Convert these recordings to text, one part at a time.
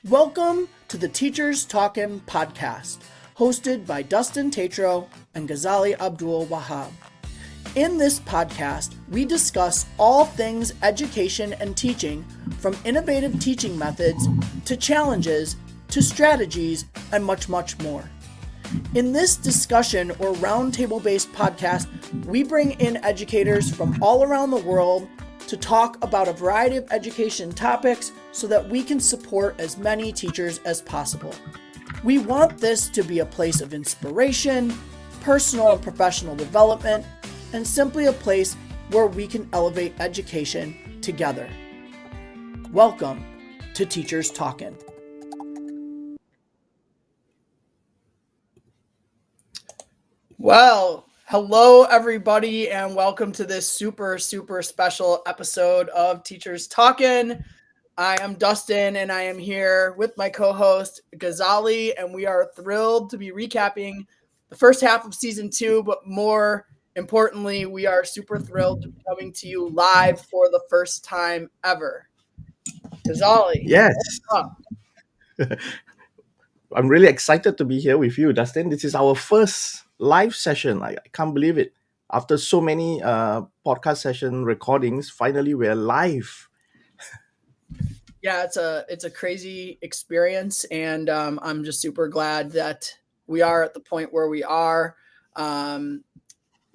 Welcome to the Teachers Talkin podcast, hosted by Dustin Tatro and Ghazali Abdul Wahab. In this podcast, we discuss all things education and teaching, from innovative teaching methods to challenges to strategies and much, much more. In this discussion or roundtable-based podcast, we bring in educators from all around the world to talk about a variety of education topics so that we can support as many teachers as possible. We want this to be a place of inspiration, personal and professional development, and simply a place where we can elevate education together. Welcome to Teachers Talkin. Well, hello everybody, and welcome to this super special episode of Teachers Talkin. I am Dustin, and I am here with my co-host Ghazali, and we are thrilled to be recapping the first half of season 2, but more importantly, we are super thrilled to be coming to you live for the first time ever. Ghazali, Yes, what's up? I'm really excited to be here with you, Dustin. This is our first live session. I can't believe it. After so many podcast session recordings, finally we're live. Yeah, it's a crazy experience, and I'm just super glad that we are at the point where we are, and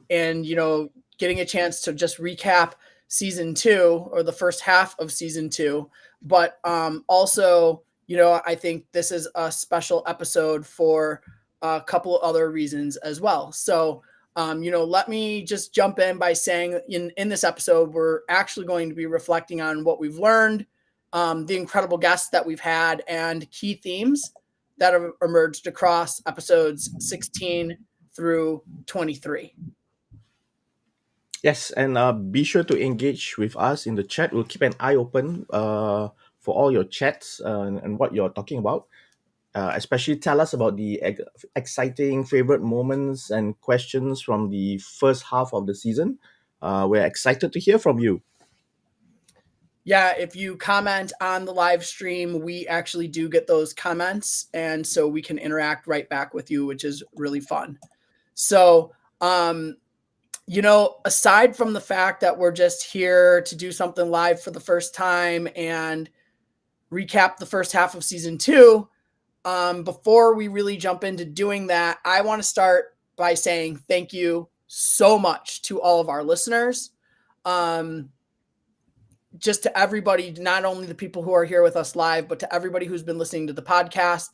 getting a chance to just recap season 2 or the first half of season 2, but also I think this is a special episode for a couple of other reasons as well. So let me just jump in by saying in this episode we're actually going to be reflecting on what we've learned, the incredible guests that we've had, and key themes that have emerged across episodes 16 through 23. Yes, and be sure to engage with us in the chat. We'll keep an eye open for all your chats and what you're talking about. Especially tell us about the exciting favorite moments and questions from the first half of the season. We're excited to hear from you. Yeah, if you comment on the live stream, we actually do get those comments, and so we can interact right back with you, which is really fun. So, aside from the fact that we're just here to do something live for the first time and recap the first half of season 2, before we really jump into doing that, I want to start by saying thank you so much to all of our listeners. Just to everybody, not only the people who are here with us live, but to everybody who's been listening to the podcast.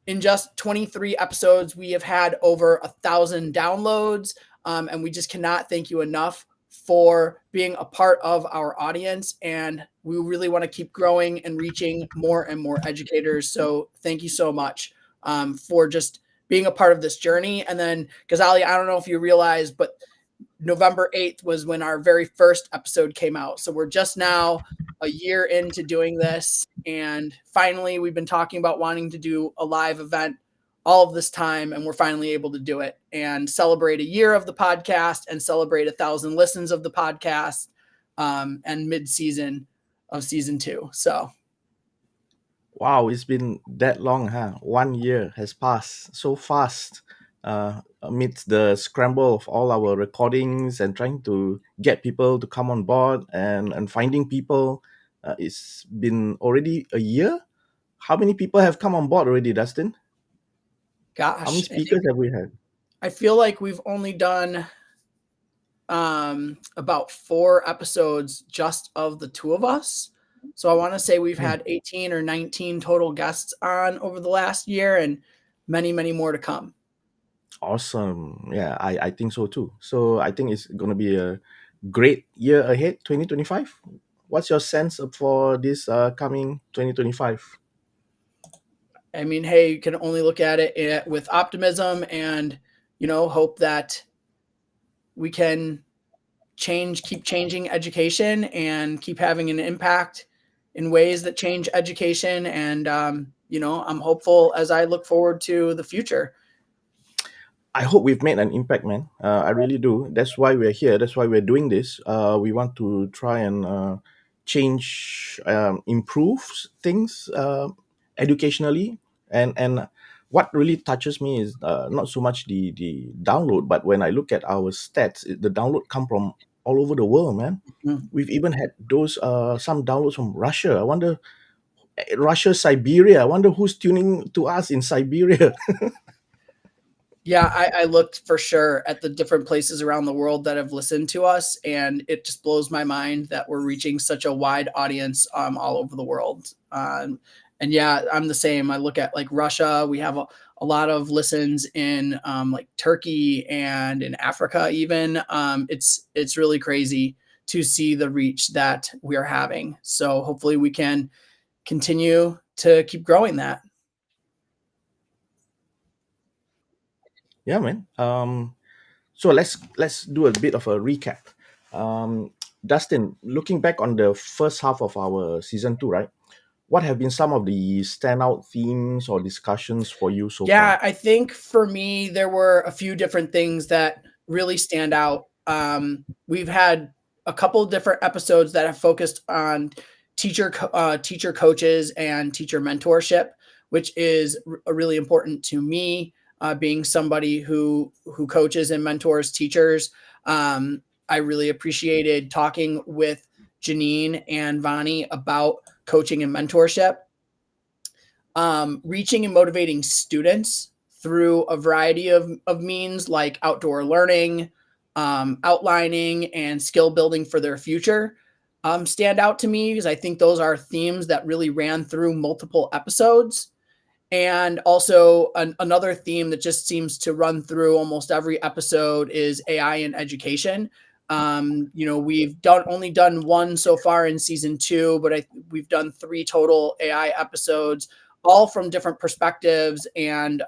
In just 23 episodes, we have had over 1,000 downloads, and we just cannot thank you enough for being a part of our audience. And we really want to keep growing and reaching more and more educators. So thank you so much for just being a part of this journey. And then, Ghazali, I don't know if you realize, but November 8th was when our very first episode came out. So we're just now a year into doing this. And finally, we've been talking about wanting to do a live event all of this time. And we're finally able to do it and celebrate a year of the podcast and celebrate 1,000 listens of the podcast and mid-season of season 2. So. Wow, it's been that long, huh? 1 year has passed so fast amidst the scramble of all our recordings and trying to get people to come on board and finding people. It's been already a year. How many people have come on board already, Dustin? How many Gosh, speakers have we had? I feel like we've only done about 4 episodes just of the two of us. So I want to say we've had 18 or 19 total guests on over the last year, and many, many more to come. Awesome. Yeah, I think so too. So I think it's going to be a great year ahead, 2025. What's your sense for this coming 2025? I mean, hey, you can only look at it with optimism and, hope that we can keep changing education and keep having an impact in ways that change education. And, I'm hopeful as I look forward to the future. I hope we've made an impact, man. I really do. That's why we're here. That's why we're doing this. We want to try and change, improve things educationally. And what really touches me is not so much the download, but when I look at our stats, the download come from all over the world, man. Mhm. We've even had those some downloads from Russia. I wonder, Russia, Siberia. I wonder who's tuning to us in Siberia. Yeah, I looked for sure at the different places around the world that have listened to us, and it just blows my mind that we're reaching such a wide audience all over the world. And yeah, I'm the same. I look at like Russia. We have a lot of listens in like Turkey and in Africa even. It's really crazy to see the reach that we are having. So hopefully we can continue to keep growing that. Yeah, man. So let's do a bit of a recap. Dustin, looking back on the first half of our season 2, right? What have been some of the standout themes or discussions for you so Yeah, far? I think for me, there were a few different things that really stand out. We've had a couple of different episodes that have focused on teacher coaches and teacher mentorship, which is really important to me, being somebody who coaches and mentors teachers. I really appreciated talking with Janine and Vani about coaching and mentorship, reaching and motivating students through a variety of means like outdoor learning, outlining, and skill building for their future stand out to me because I think those are themes that really ran through multiple episodes. And also, another theme that just seems to run through almost every episode is AI in education. We've only done one so far in season 2, but we've done 3 total AI episodes, all from different perspectives and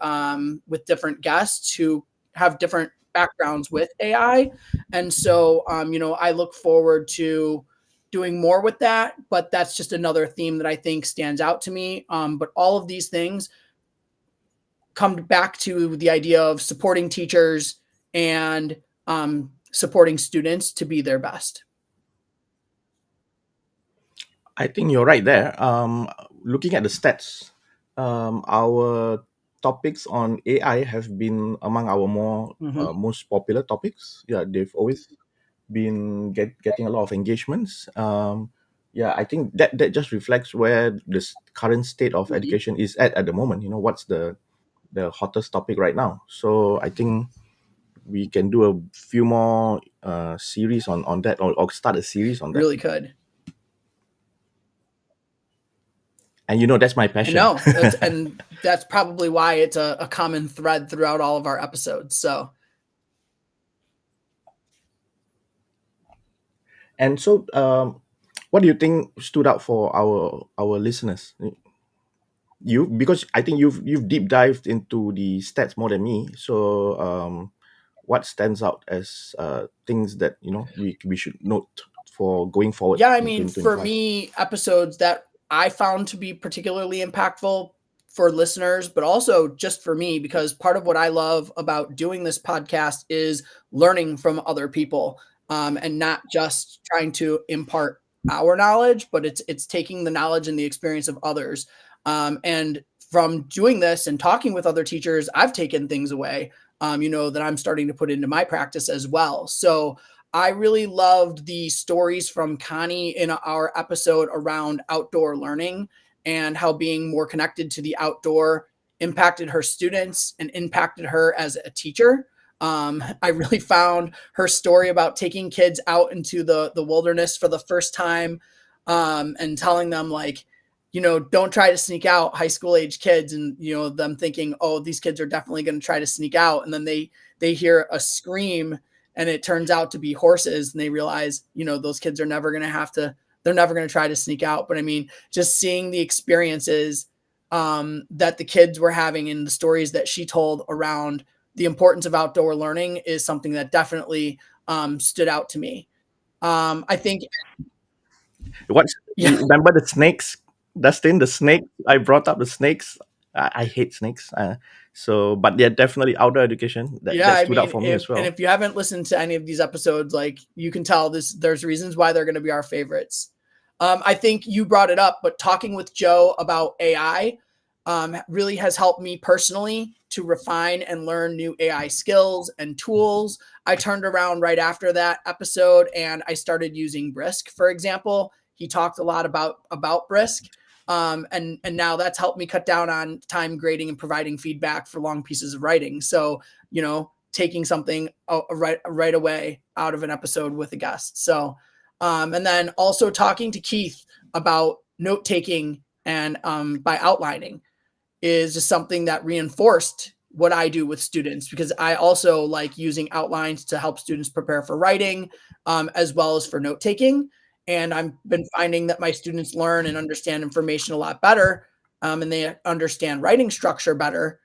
with different guests who have different backgrounds with AI. And so, I look forward to doing more with that, but that's just another theme that I think stands out to me. But all of these things come back to the idea of supporting teachers and supporting students to be their best. I think you're right there. Looking at the stats, our topics on AI have been among our Mm-hmm. most popular topics. Yeah, they've always been getting a lot of engagements. Yeah, I think that just reflects where this current state of Mm-hmm. education is at the moment. You know, what's the hottest topic right now. So I think we can do a few more series on that, or start a series on that. Really could. And you know, that's my I passion. know. That's probably why it's a common thread throughout all of our episodes. So And so, what do you think stood out for our listeners? You, because I think you've deep dived into the stats more than me. So, what stands out as things that we should note for going forward yeah, I in mean, for 2025? me, episodes that I found to be particularly impactful for listeners, but also just for me, because part of what I love about doing this podcast is learning from other people, and not just trying to impart our knowledge, but it's taking the knowledge and the experience of others. And from doing this and talking with other teachers, I've taken things away, that I'm starting to put into my practice as well. So I really loved the stories from Connie in our episode around outdoor learning and how being more connected to the outdoor impacted her students and impacted her as a teacher. I really found her story about taking kids out into the wilderness for the first time, and telling them like, don't try to sneak out, high school age kids, and them thinking, oh, these kids are definitely going to try to sneak out, and then they hear a scream and it turns out to be horses, and they realize those kids are never going to they're never going to try to sneak out. But I mean, just seeing the experiences that the kids were having and the stories that she told around the importance of outdoor learning is something that definitely stood out to me. I think, What's yeah, you remember the snakes, Dustin? The snake, I brought up the snakes. I hate snakes. So, but yeah, definitely outdoor education that yeah. I stood out mean, for me as well. if you haven't listened to any of these episodes, like you can tell there's reasons why they're going to be our favorites. I think you brought it up, but talking with Joe about AI, really has helped me personally to refine and learn new AI skills and tools. I turned around right after that episode and I started using Brisk, for example. He talked a lot about Brisk. And now that's helped me cut down on time grading and providing feedback for long pieces of writing. So, taking something right away out of an episode with a guest. So, and then also talking to Keith about note taking and by outlining is just something that reinforced what I do with students, because I also like using outlines to help students prepare for writing, as well as for note taking. And I've been finding that my students learn and understand information a lot better, and they understand writing structure better,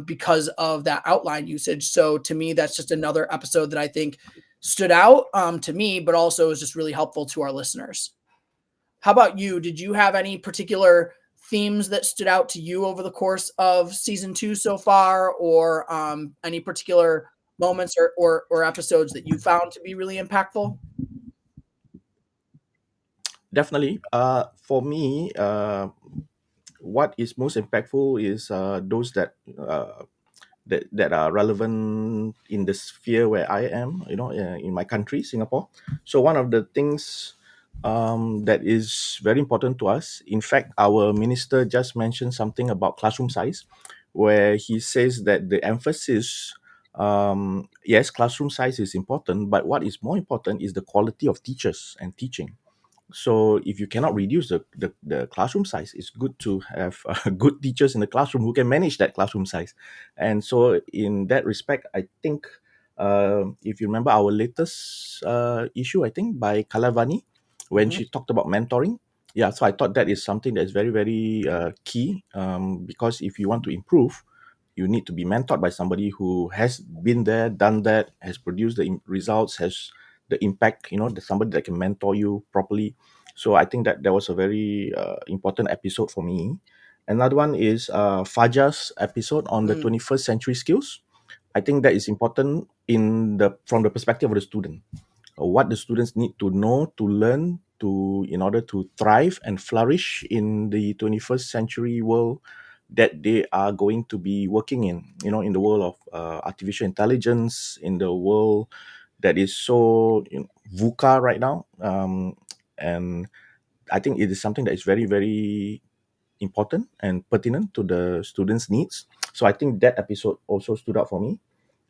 because of that outline usage. So to me, that's just another episode that I think stood out, to me, but also is just really helpful to our listeners. How about you? Did you have any particular themes that stood out to you over the course of season 2 so far, or any particular moments or episodes that you found to be really impactful? Definitely. For me, what is most impactful is those that are relevant in the sphere where I am, in my country, Singapore. So one of the things that is very important to us, in fact, our minister just mentioned something about classroom size, where he says that the emphasis, yes, classroom size is important, but what is more important is the quality of teachers and teaching. So if you cannot reduce the classroom size, it's good to have good teachers in the classroom who can manage that classroom size. And so in that respect, I think if you remember our latest issue, I think by Kalavani, when Mhm. she talked about mentoring. Yeah, so I thought that is something that is very, very key, because if you want to improve, you need to be mentored by somebody who has been there, done that, has produced the results, has the impact, somebody that can mentor you properly. So I think that was a very important episode for me. Another one is Fajar's episode on the Mm, 21st century skills. I think that is important from the perspective of the student. What the students need to know, to learn, to in order to thrive and flourish in the 21st century world that they are going to be working in the world of artificial intelligence, in the world that is so VUCA right now. And I think it is something that is very, very important and pertinent to the students' needs. So I think that episode also stood out for me.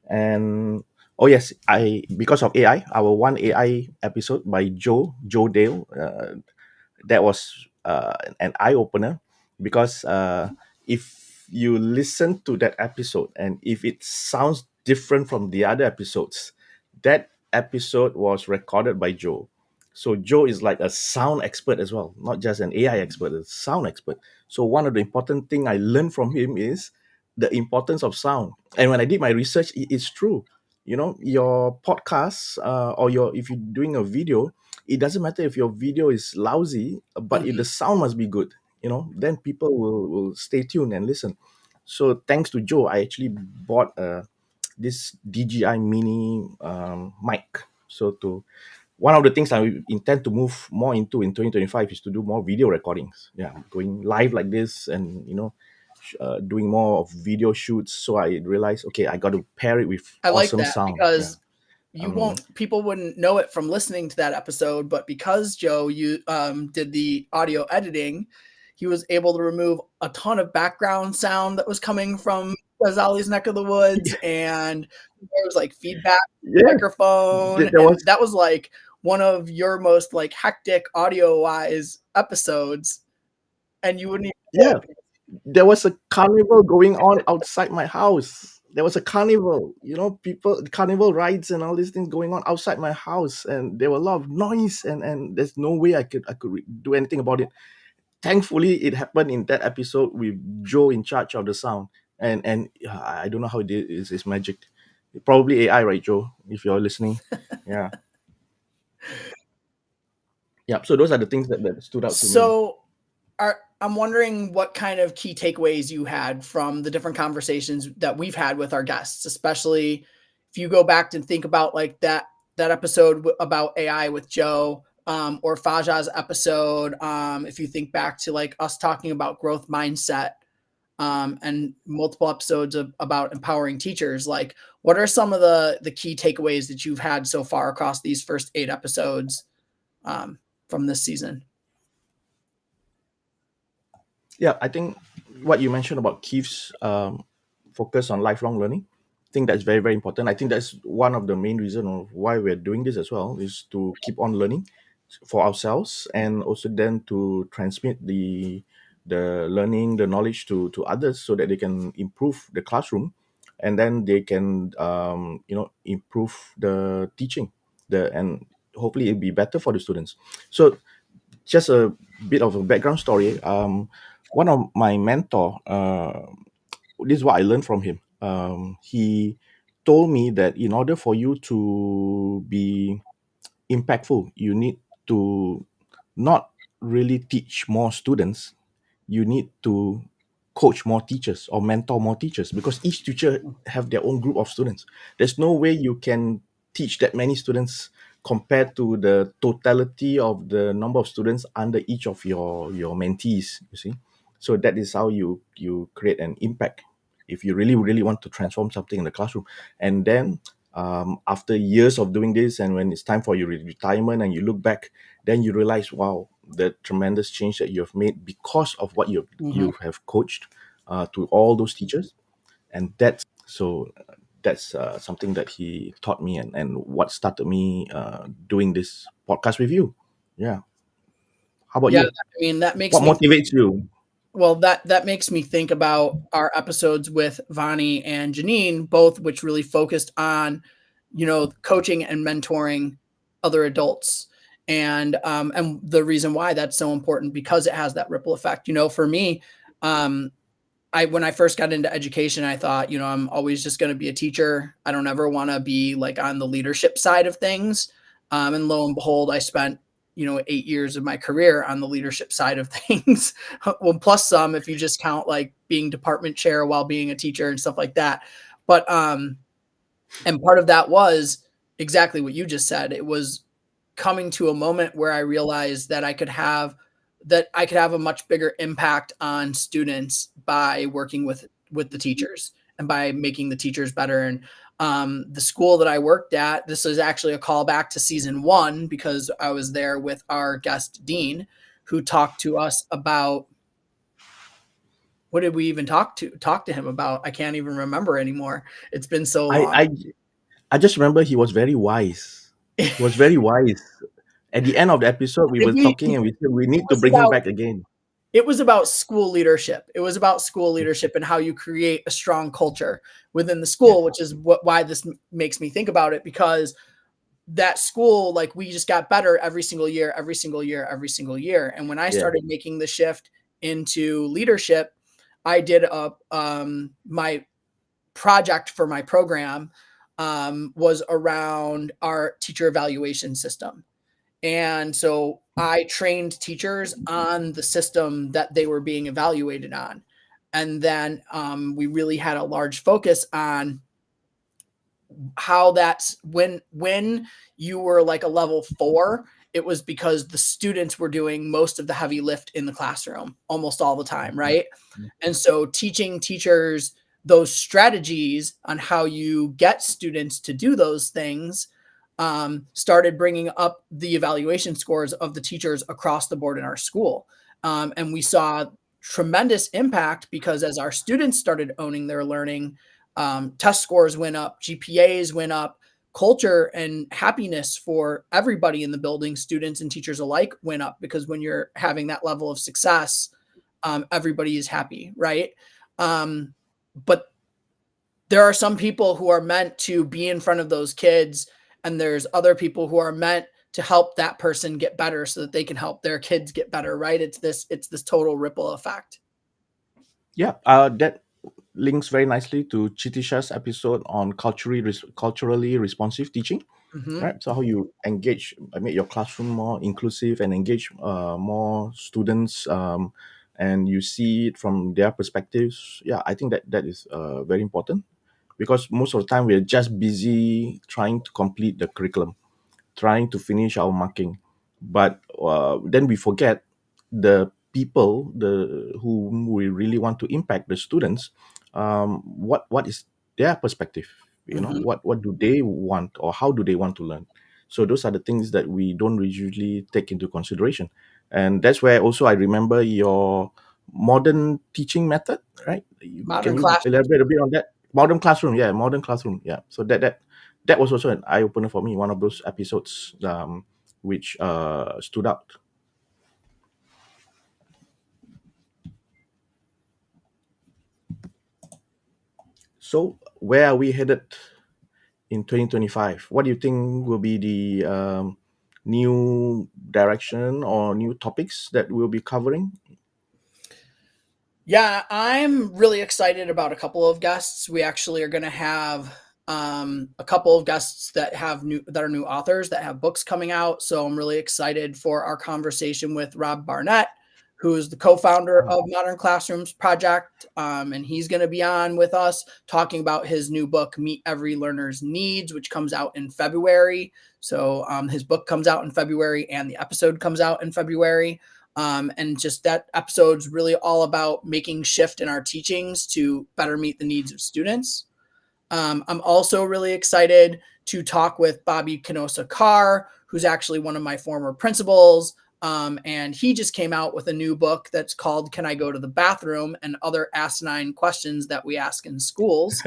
And oh yes, I because of AI, our one AI episode by Joe Dale, that was an eye opener, because if you listen to that episode and if it sounds different from the other episodes, that episode was recorded by Joe. So Joe is like a sound expert as well, not just an AI expert, a sound expert. So one of the important thing I learned from him is the importance of sound. And when I did my research, it's true. Your podcast, or your if you're doing a video, it doesn't matter if your video is lousy, but if the mhm. sound must be good, then people will stay tuned and listen. So thanks to Joe, I actually bought this DJI mini mic. So to one of the things I intend to move more into in 2025 is to do more video recordings. Yeah, going live like this, and doing more of video shoots. So I realized, okay, I got to pair it with I like awesome that sound. Yeah. because Um, people wouldn't know it from listening to that episode, but because Joe you did the audio editing, he was able to remove a ton of background sound that was coming from Ghazali's neck of the woods, and there was like feedback yeah, microphone, there was and that was like one of your most like hectic audio wise episodes, and you wouldn't even know yeah, there was a carnival going on outside my house. There was a carnival, people carnival rides and all these things going on outside my house, and there were a lot of noise, and there's no way I could do anything about it. Thankfully, it happened in that episode with Joe in charge of the sound, and I don't know how it did. It's magic. Probably AI, right, Joe? If you're listening, yeah, yeah. So those are the things that stood out to me. So I'm wondering what kind of key takeaways you had from the different conversations that we've had with our guests, especially if you go back and think about like that episode about AI with Joe, or Faja's episode. If you think back to like us talking about growth mindset, and multiple episodes about empowering teachers. Like, what are some of the key takeaways that you've had so far across these first 8 episodes um, from this season? Yeah, I think what you mentioned about Keith's focus on lifelong learning, I think that's very, very important. I think that's one of the main reason of why we're doing this as well, is to keep on learning for ourselves, and also then to transmit the learning, the knowledge to others, so that they can improve the classroom, and then they can improve the teaching, and hopefully it'll be better for the students. So just a bit of a background story. One of my mentor, this is what I learned from him. He told me that in order for you to be impactful, you need to not really teach more students. You need to coach more teachers or mentor more teachers, because each teacher have their own group of students. There's no way you can teach that many students compared to the totality of the number of students under each of your mentees, you see. So that is how you create an impact if you really really want to transform something in the classroom. And then after years of doing this, and when it's time for your retirement and you look back, then you realize, wow, the tremendous change that you have made because of what you Mhm. have coached to all those teachers. And that's something that he taught me, and what started me doing this podcast with you. Yeah. How about Yeah, you? I mean, that makes What me motivates you? well, that makes me think about our episodes with Vani and Janine, both which really focused on, coaching and mentoring other adults. And the reason why that's so important, because it has that ripple effect. For me, um, I when I first got into education, I thought, I'm always just going to be a teacher. I don't ever want to be like on the leadership side of things. And lo and behold, I spent 8 years of my career on the leadership side of things. Well, plus some if you just count like being department chair while being a teacher and stuff like that. But and part of that was exactly what you just said. It was coming to a moment where I realized that I could have a much bigger impact on students by working with the teachers and by making the teachers better. And the school that I worked at, this is actually a callback to season one, because I was there with our guest dean, who talked to us about, what did we even talk to him about? I can't even remember anymore. It's been so I long. I I just remember he was very wise. He was very wise. At the end of the episode, we Did were we talking and we said we it need to was bring him about back again. It was about school leadership. It was about school leadership and how you create a strong culture within the Yes. school, which is why this makes me think about it, because that school, like, we just got better every single year, every single year, every single year. And when I Yeah. started making the shift into leadership, I did my project for my program was around our teacher evaluation system. And so I trained teachers on the system that they were being evaluated on. And then we really had a large focus on how that's when you were like a level 4, it was because the students were doing most of the heavy lift in the classroom almost all the time, Mhm. right? And so teaching teachers those strategies on how you get students to do those things started bringing up the evaluation scores of the teachers across the board in our school. And we saw tremendous impact, because as our students started owning their learning, test scores went up, GPAs went up, culture and happiness for everybody in the building, students and teachers alike, went up, because when you're having that level of success, everybody is happy, right? But there are some people who are meant to be in front of those kids, and there's other people who are meant to help that person get better so that they can help their kids get better, right? It's this total ripple effect. Yeah. That links very nicely to Chitisha's episode on culturally responsive teaching, Hmm. right? So how you engage, make your classroom more inclusive and engage more students, and you see it from their perspectives. Yeah, I think that is very important, because most of the time we're just busy trying to complete the curriculum, trying to finish our marking, but then we forget the people whom we really want to impact, the students, what is their perspective, Mhm. what do they want, or how do they want to learn. So those are the things that we don't usually take into consideration. And that's where also I remember your modern teaching method, right? Can Modern you classroom. elaborate a bit on that? Modern classroom, yeah, modern classroom, yeah. So that was also an eye opener for me, one of those episodes, which stood out. So where are we headed in 2025? What do you think will be the new direction or new topics that we'll be covering? Yeah, I'm really excited about a couple of guests. We actually are going to have a couple of guests that are new authors that have books coming out. So I'm really excited for our conversation with Rob Barnett, who is the co-founder of Modern Classrooms Project, and he's going to be on with us talking about his new book, Meet Every Learner's Needs, which comes out in February. So his book comes out in February, and the episode comes out in February. And just that episode's really all about making shift in our teachings to better meet the needs of students. I'm also really excited to talk with Bobby Canosa Carr, who's actually one of my former principals. And he just came out with a new book that's called Can I Go to the Bathroom? And Other Asinine Questions That We Ask in Schools.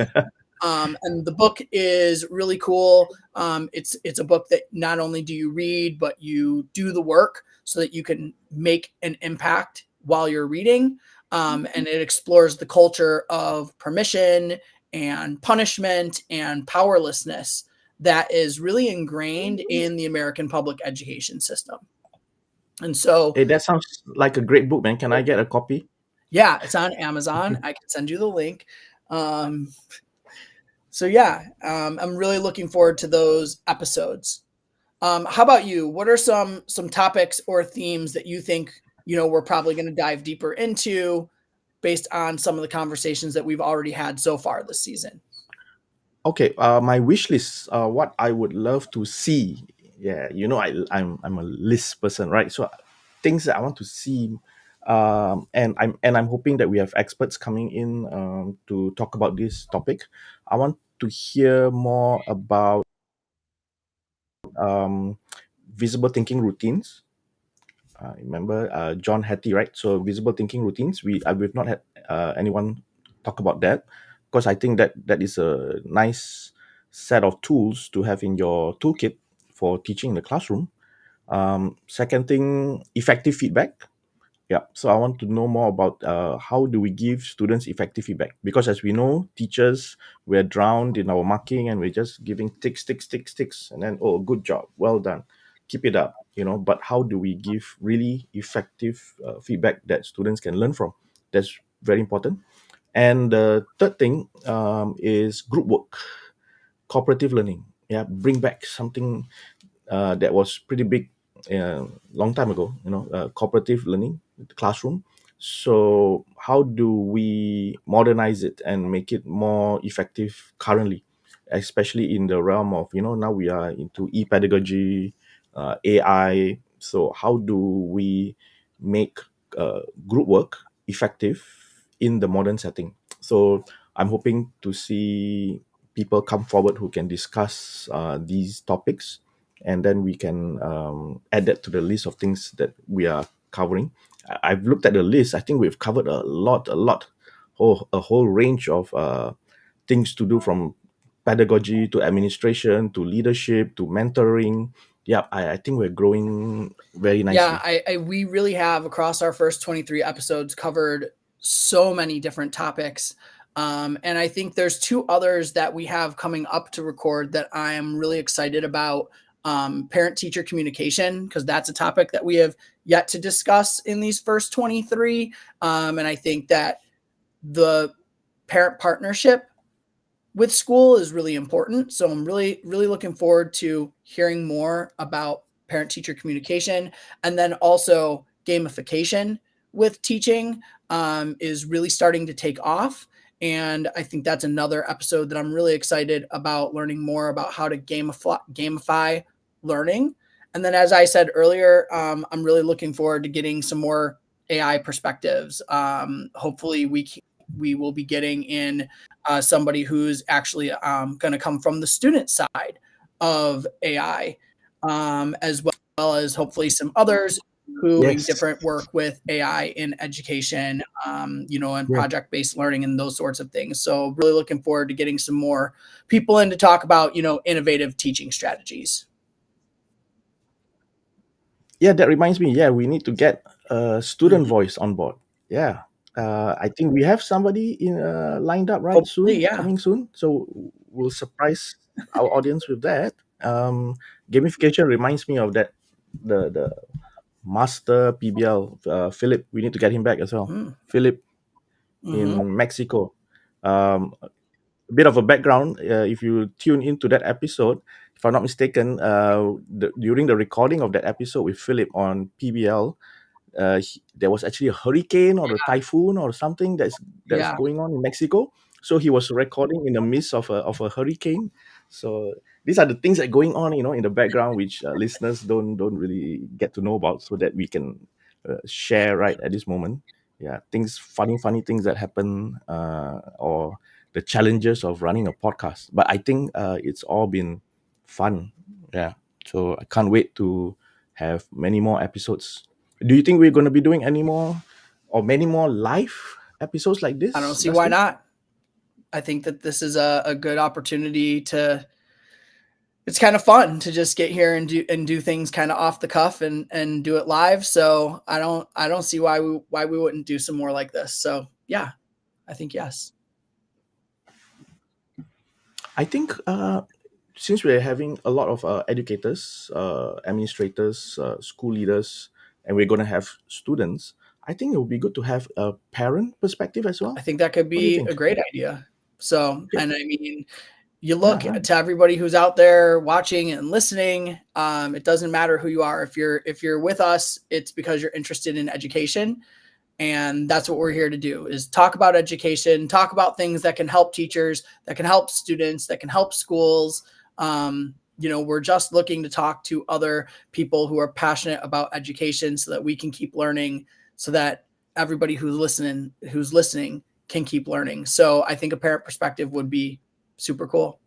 And the book is really cool. It's a book that not only do you read, but you do the work so that you can make an impact while you're reading. And it explores the culture of permission and punishment and powerlessness that is really ingrained in the American public education system. And so, Hey, that sounds like a great book, man. Can I get a copy? yeah, it's on Amazon. I can send you the link. Um, So yeah, I'm really looking forward to those episodes. How about you? What are some topics or themes that you think we're probably going to dive deeper into based on some of the conversations that we've already had so far this season? Okay, my wish list. What I would love to see. Yeah, I'm a list person, right? So things that I want to see, and I'm hoping that we have experts coming in to talk about this topic. I want to hear more about um, visible thinking routines. I remember John Hattie, right? So visible thinking routines. We've not had anyone talk about that, because I think that is a nice set of tools to have in your toolkit for teaching in the classroom. Second thing, effective feedback. Yeah, so I want to know more about how do we give students effective feedback, because as we know, teachers, we're drowned in our marking and we're just giving ticks, ticks, ticks, ticks, and then, oh, good job, well done, keep it up, but how do we give really effective feedback that students can learn from? That's very important. And the third thing is group work, cooperative learning. Yeah, bring back something that was pretty big long time ago, cooperative learning, classroom. So how do we modernize it and make it more effective currently, especially in the realm of, now we are into e-pedagogy, AI. So how do we make group work effective in the modern setting? So I'm hoping to see people come forward who can discuss these topics, and then we can add that to the list of things that we are covering. I've looked at the list. I think we've covered a lot, a whole range of things to do, from pedagogy to administration to leadership to mentoring. Yeah, I think we're growing very Yeah, nicely. we really have across our first 23 episodes covered so many different topics. And I think there's two others that we have coming up to record that I am really excited about. Parent teacher communication, because that's a topic that we have yet to discuss in these first 23. And I think that the parent partnership with school is really important. So I'm really, really looking forward to hearing more about parent teacher communication. And then also gamification with teaching is really starting to take off. And I think that's another episode that I'm really excited about learning more about how to gamify learning. And then, as I said earlier, I'm really looking forward to getting some more AI perspectives. Hopefully, we will be getting in somebody who's actually going to come from the student side of AI, as well as hopefully some others who doing Yes. different work with AI in education, and Yeah. project-based learning and those sorts of things. So really looking forward to getting some more people in to talk about, innovative teaching strategies. Yeah, that reminds me. Yeah, we need to get a student Mhm. voice on board. Yeah. I think we have somebody in lined up right Hopefully, soon, yeah. coming soon. So we'll surprise our audience with that. Gamification reminds me of that the master PBL Philip. We need to get him back as well. Mm. Philip Hmm. in Mexico. A bit of a background. If you tune into that episode, if I'm not mistaken, during the recording of that episode with Philip on PBL, there was actually a hurricane or a typhoon or something that's Yeah, going on in Mexico. So he was recording in the midst of a hurricane. So these are the things that are going on, in the background, which listeners don't really get to know about, so that we can share right at this moment. Yeah, things, funny things that happen, or the challenges of running a podcast. But I think it's all been fun. Yeah. So I can't wait to have many more episodes. Do you think we're going to be doing any more or many more live episodes like I don't this, see why Dustin? not. I think that this is a good opportunity to. It's kind of fun to just get here and do things kind of off the cuff and do it live. So I don't see why we wouldn't do some more like this. So yeah, I think yes. I think since we're having a lot of educators, administrators, school leaders, and we're going to have students, I think it would be good to have a parent perspective as I well. think that could What do you be a think? great idea. So, Yeah, and I mean, you yeah, look right. to everybody who's out there watching and listening. It doesn't matter who you are. If you're with us, it's because you're interested in education, and that's what we're here to do: is talk about education, talk about things that can help teachers, that can help students, that can help schools. We're just looking to talk to other people who are passionate about education so that we can keep learning, so that everybody who's listening can keep learning. So I think a parent perspective would be super cool.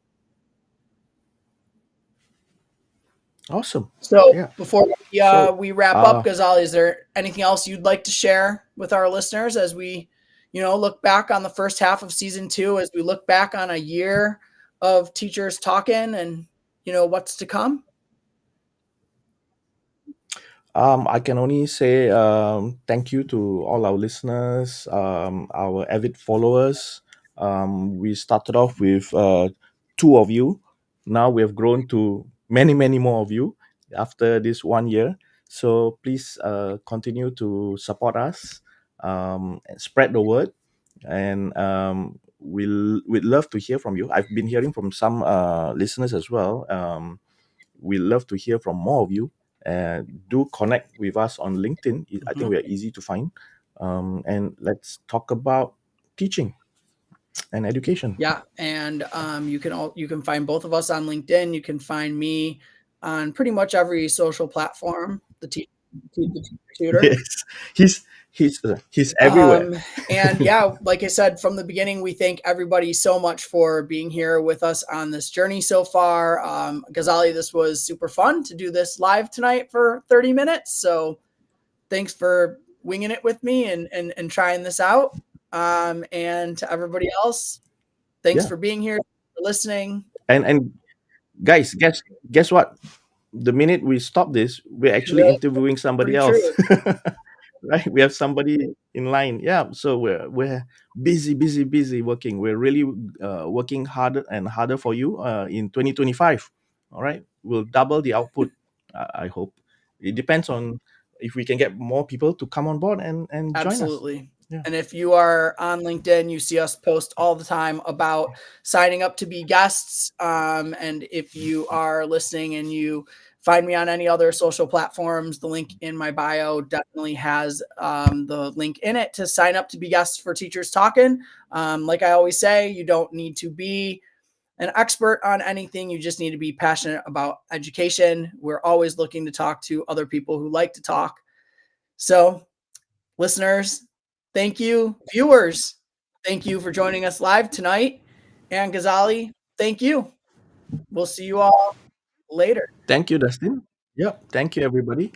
Awesome. So Yeah. before we, uh, So, we wrap up, uh, Ghazali, is there anything else you'd like to share with our listeners as we, look back on the first half of season 2, as we look back on a year of Teachers Talking and, what's to come? I can only say thank you to all our listeners, our avid followers. We started off with two of you. Now we have grown to many, many more of you after this 1 year. So please continue to support us, and spread the word. And we'd love to hear from you. I've been hearing from some listeners as well. We love to hear from more of you. Do connect with us on LinkedIn. I think Mhm. we are easy to find. And let's talk about teaching and education. Yeah, and you can find both of us on LinkedIn. You can find me on pretty much every social platform. The teacher tutor. Yes, he's he's everywhere. Um, and yeah, like I said from the beginning, we thank everybody so much for being here with us on this journey so far. Ghazali, this was super fun to do this live tonight for 30 minutes. So thanks for winging it with me and trying this out. And to everybody else, thanks Yeah, for being here, for listening. and guys, guess what? The minute we stop this, we're actually Really, interviewing somebody pretty true. else. Right, we have somebody in line. Yeah, so we're busy working. We're really working harder and harder for you in 2025. All right, we'll double the output. I hope. It depends on if we can get more people to come on board and join us. Absolutely. Yeah. And if you are on LinkedIn, you see us post all the time about signing up to be guests. And if you are listening and you find me on any other social platforms, the link in my bio definitely has the link in it to sign up to be guests for Teachers Talking. Like I always say, you don't need to be an expert on anything. You just need to be passionate about education. We're always looking to talk to other people who like to talk. So Listeners, thank you. Viewers, thank you for joining us live tonight. And Ghazali, thank you. We'll see you all later. Thank you, Dustin. Yep. Thank you, everybody.